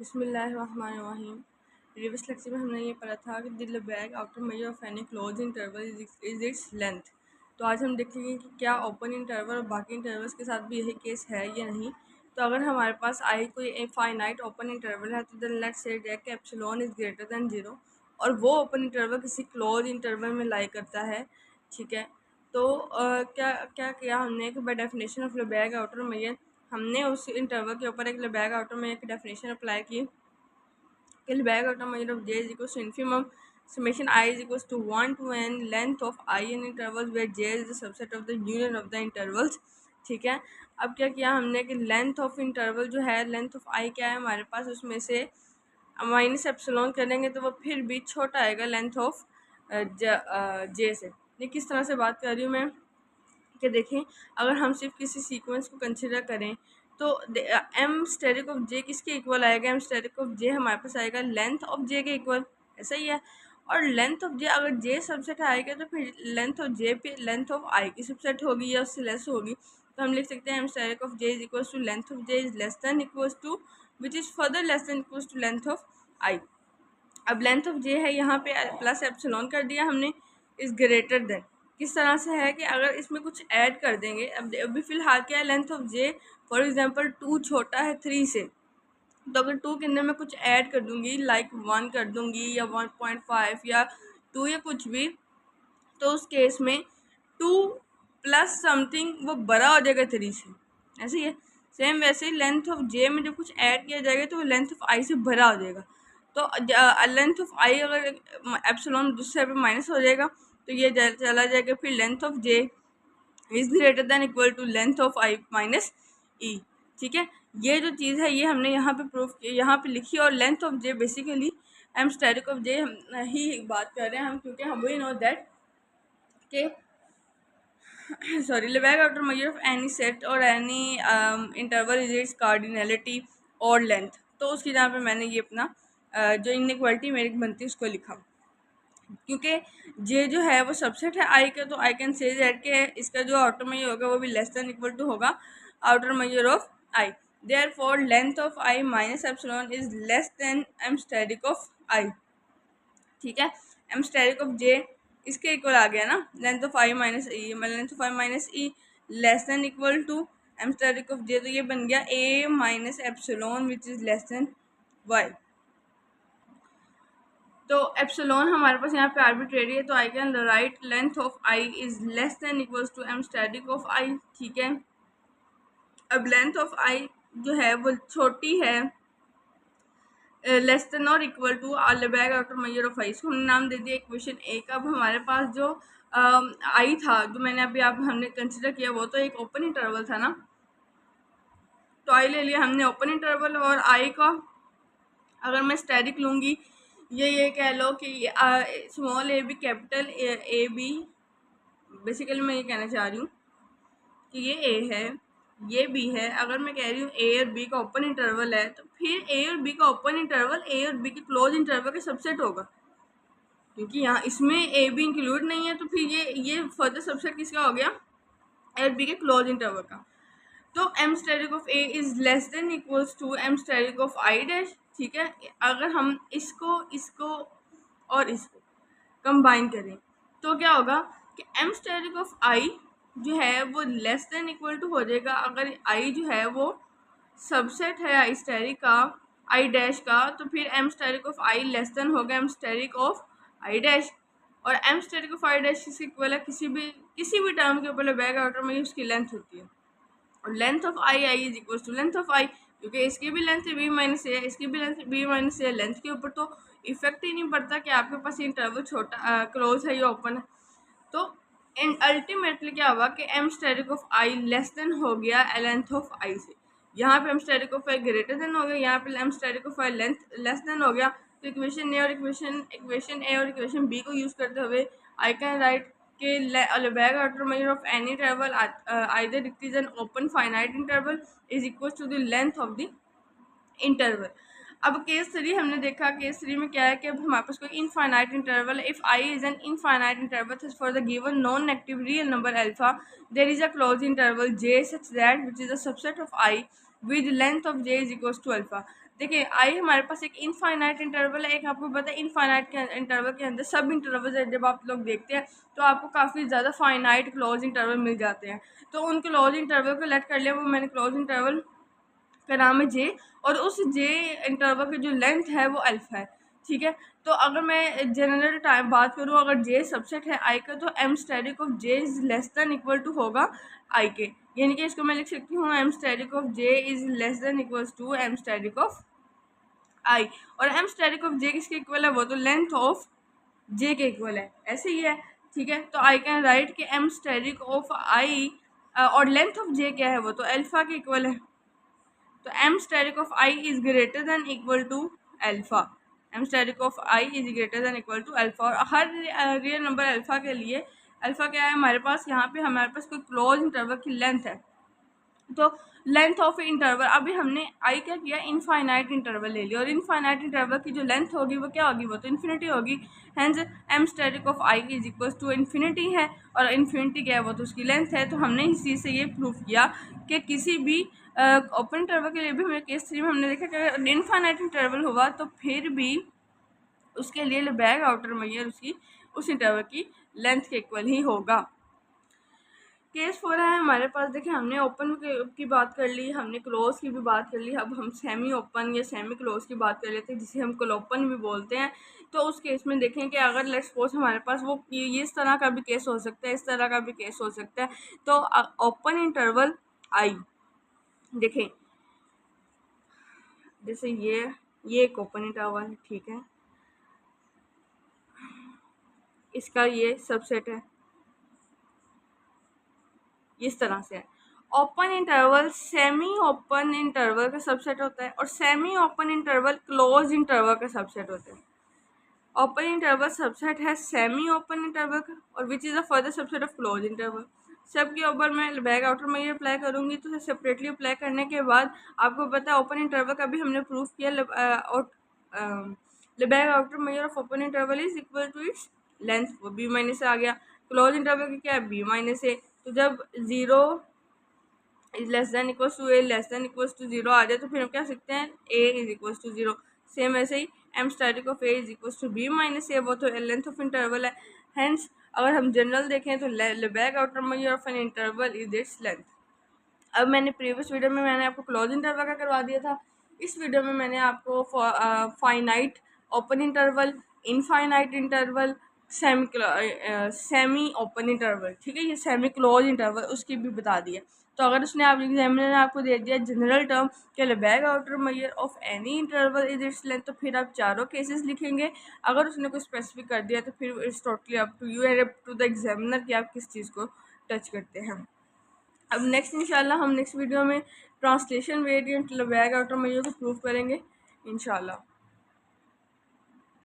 बिस्मिल्लाहिर्रहमानिर्रहीम। Previous lecture में हमने ये पढ़ा था कि the bag after major of any close interval is its length. तो आज हम देखेंगे कि क्या ओपन इंटरवल और बाकी इंटरवल्स के साथ भी यही केस है या नहीं। तो अगर हमारे पास आई कोई फाइनाइट ओपन इंटरवल है तो then let's say that epsilon is greater than 0 और वो ओपन इंटरवल किसी क्लोज इंटरवल में लाई करता है। ठीक है, तो क्या क्या किया हमने कि बाय डेफिनेशन ऑफ बैग आउटर मेजर हमने उस इंटरवल के ऊपर एक लेबैग आउटर में एक डेफिनेशन अप्लाई की कि Lebesgue outer measure of J is equal to infimum summation I is equals to 1 to n length of I in intervals where j is the subset of the union of the intervals। ठीक है, अब क्या किया हमने कि length of interval जो है, length of I क्या है हमारे पास, उसमें से माइनस एप्सिलॉन करेंगे तो वो फिर भी छोटा आएगा लेंथ ऑफ जे से। ये किस तरह से बात कर रही हूँ मैं कि देखें, अगर हम सिर्फ किसी सीक्वेंस को कंसिडर करें तो एम स्टेरिक ऑफ जे किसके इक्वल आएगा, एम स्टेरिक ऑफ जे हमारे पास आएगा लेंथ ऑफ जे के इक्वल, ऐसा ही है। और लेंथ ऑफ जे अगर जे सबसेट आएगा तो फिर लेंथ ऑफ जे पे लेंथ ऑफ आई की सबसेट होगी या उससे लेस होगी। तो हम लिख सकते हैं M asterisk of J is equals to length of J is less than equals to which is further less than equals to length of I. अब लेंथ ऑफ जे है, यहाँ पे प्लस एप्सिलॉन कर दिया हमने, इज ग्रेटर देन। किस तरह से है कि अगर इसमें कुछ ऐड कर देंगे, अब अभी फिलहाल क्या है, length of J for example 2 छोटा है 3 से, तो अगर 2 के अंदर मैं कुछ ऐड कर दूंगी लाइक 1 कर दूंगी या 1.5 या 2 या कुछ भी, तो उस केस में 2 प्लस समथिंग वो बड़ा हो जाएगा 3 से, ऐसे ही है। सेम वैसे ही लेंथ ऑफ जे में जब कुछ ऐड किया जाएगा तो वो लेंथ ऑफ आई से भरा हो जाएगा। तो लेंथ ऑफ आई अगर एप्सिलॉन दूसरे पे माइनस हो जाएगा तो ये चला जाएगा, फिर length of J is greater than equal to length of I minus E. ठीक है, ये जो चीज़ है ये हमने यहाँ पे प्रूफ की, यहाँ पे लिखी। और length of J basically M asterisk of J ही बात कर रहे हैं हम, क्योंकि हम we know that K sorry, Lebesgue outer measure of any set or any interval is its cardinality और लेंथ। तो उसकी जहाँ पे मैंने ये अपना जो इनइक्वालिटी मेरी बनती है उसको लिखा, क्योंकि जे जो है वो सबसेट है आई का, तो आई कैन से दैट के इसका जो आउटर मेजर होगा वो भी लेस देन इक्वल टू होगा outer measure of I. Therefore length of I minus epsilon is less than M asterisk of I. ठीक है, एम स्टेरिक ऑफ जे इसके इक्वल आ गया ना, length of I minus E, मतलब length of I minus E less than equal to M asterisk of J, तो ये बन गया A minus epsilon which is less than Y. तो एप्सिलॉन हमारे पास यहाँ पे आर्बिट्रेरी है, तो I can write length of I is less than equals to M asterisk of I. ठीक है, अब लेंथ ऑफ आई जो है वो छोटी है, लेस देन और equal to Lebesgue outer measure of I, इसको हमने नाम दे दिया इक्वेशन ए का। अब हमारे पास जो आई था, जो मैंने अभी आप हमने कंसिडर किया, वो तो एक ओपन इंटरवल था ना, तो आई ले लिया हमने ओपन इंटरवल। और आई का अगर मैं स्टेरिक लूँगी, ये कह लो कि small A B capital A B, basically मैं ये कहना चाह रही हूँ कि ये ए है ये बी है। अगर मैं कह रही हूँ ए और बी का ओपन इंटरवल है, तो फिर ए और बी का ओपन इंटरवल ए और बी के क्लोज इंटरवल का सबसेट होगा, क्योंकि यहाँ इसमें ए बी इंक्लूड नहीं है, तो फिर ये फर्दर सबसेट किसका हो गया, ए और बी के क्लोज इंटरवल का। तो M asterisk of A is less than equals to M asterisk of I dash. ठीक है, अगर हम इसको और इसको कंबाइन करें तो क्या होगा कि एम स्टेरिक ऑफ आई जो है वो लेस देन इक्वल टू हो जाएगा, अगर आई जो है वो सबसेट है आई स्टेरिक का आई डैश का, तो फिर M asterisk of I less than होगा M asterisk of I dash. और M asterisk of I dash किसके इक्वल है, किसी भी टर्म के ऊपर बैक आउटर में उसकी लेंथ होती है, और length of I is equal to length of I, क्योंकि इसकी भी लेंथ बी माइनस ए है, इसकी भी लेंथ बी माइनस ए है। लेंथ के ऊपर तो इफेक्ट ही नहीं पड़ता कि आपके पास इंटरवल छोटा क्लोज है या ओपन है। तो अल्टीमेटली क्या हुआ कि M asterisk of I less than हो गया लेंथ ऑफ आई से। यहाँ पे M asterisk of I greater than हो गया, यहाँ पे M asterisk of I length less than हो गया। तो इक्वेशन ए और इक्वेशन बी को यूज़ करते हुए आई can write K Lebesgue outer measure of any interval either it is an open finite interval is equal to the length of the interval. अब case 3 हमने देखा, केस 3 में क्या है कि अब हमारे पास कोई इनफाइनाइट इंटरवल है। If I is an infinite interval for the given non negative real number alpha there is a close interval j such that which is a subset of I with length of j is equals to alpha, देखिए आई हमारे पास एक infinite interval है, एक आपको पता है infinite के interval के अंदर सब इंटरवल जब आप लोग देखते हैं तो आपको काफ़ी ज़्यादा फाइनाइट क्लोज इंटरवल मिल जाते हैं। तो उन क्लोज इंटरवल को लेट कर लिया, वो मैंने क्लोज इंटरवल का नाम है जे, और उस जे इंटरवल की जो लेंथ है वो अल्फा है, ठीक है। तो अगर मैं जनरल टाइम बात करूँ, अगर जे सबसेट है आई का, तो M static of J is less than equal to होगा आई के, यानी कि इसको मैं लिख सकती हूँ M static of J is less than equals to M static of I. और एम स्टैटिक ऑफ जे किसके इक्वल है, वो तो लेंथ ऑफ जे के इक्वल है, ऐसे ही है, ठीक है। तो आई कैन राइट कि एम स्टैटिक ऑफ आई और लेंथ ऑफ जे क्या है, वो तो अल्फा के इक्वल है। तो M static of I is greater than equal to alpha, M static of I is greater than equal to alpha. और हर रियल नंबर अल्फा के लिए अल्फा क्या है हमारे पास, यहाँ पे हमारे पास कोई क्लोज इंटरवल की लेंथ है, तो लेंथ ऑफ इंटरवल, अभी हमने आई क्या किया, इनफाइनाइट इंटरवल ले लिया, और इनफाइनाइट इंटरवल की जो लेंथ होगी वो क्या होगी, वो तो इन्फिनिटी होगी। Hence M static of I is equal to infinity है, और इन्फिनिटी क्या है, वो तो उसकी लेंथ है। तो हमने इस चीज़ से ये प्रूव किया कि किसी भी ओपन इंटरवल के लिए भी हमें केस 3 में हमने देखा कि अगर इनफाइनाइट इंटरवल हुआ तो फिर भी उसके लिए लेबैग आउटर मेजर उसकी उस इंटरवल की लेंथ के इक्वल ही होगा। केस 4 है हमारे पास, देखिए हमने ओपन की बात कर ली, हमने क्लोज की भी बात कर ली, अब हम सेमी ओपन या सेमी क्लोज की बात कर लेते हैं, जिसे हम क्लोपन भी बोलते हैं। तो उस केस में देखें कि अगर लेट्स सपोज हमारे पास वो ये इस तरह का भी केस हो सकता है, इस तरह का भी केस हो सकता है। तो ओपन इंटरवल आई देखें, जैसे ये एक ओपन इंटरवल है, ठीक है, इसका ये सबसेट है, इस तरह से है। Open interval semi open interval का सबसेट होता है, और semi open interval close interval का सबसेट होता है। ओपन इंटरवल सबसेट है सेमी ओपन इंटरवल का, और which is the further subset of close interval. सब के ऊपर मैं लेबैग आउटर में ये अप्लाई करूँगी, तो सेपरेटली अप्लाई करने के बाद आपको पता है ओपन इंटरवल का भी हमने प्रूफ किया, Lebesgue outer measure of open interval is equal to its length, वो बी माइनस से आ गया। क्लोज इंटरवल की क्या है, बी माइनस ए। तो जब zero is less than equals to a less than equals to zero आ जाए, तो फिर हम क्या सकते हैं, a is equals to zero. Same ऐसे ही m static of A is equals to b minus a, वो तो लेंथ ऑफ इंटरवल है। हेंस अगर हम जनरल देखें तो Lebesgue outer measure of an interval is its length. अब मैंने प्रीवियस वीडियो में मैंने आपको क्लोज इंटरवल का करवा दिया था, इस वीडियो में मैंने आपको finite open interval, infinite interval, semi open interval, ठीक है, ये सेमी क्लोज इंटरवल उसकी भी बता दिया। तो अगर उसने आप एग्जामिनर ने आपको दे दिया जनरल टर्म के Lebesgue outer measure of any interval is its length, तो फिर आप चारों केसेस लिखेंगे। अगर उसने कोई स्पेसिफिक कर दिया तो फिर it's totally up to you and up to the examiner कि आप किस चीज़ को टच करते हैं। अब नेक्स्ट इंशाल्लाह हम नेक्स्ट वीडियो में ट्रांसलेशन वेरिएंट लेबैग आउटर मेजर को प्रूव करेंगे इंशाल्लाह।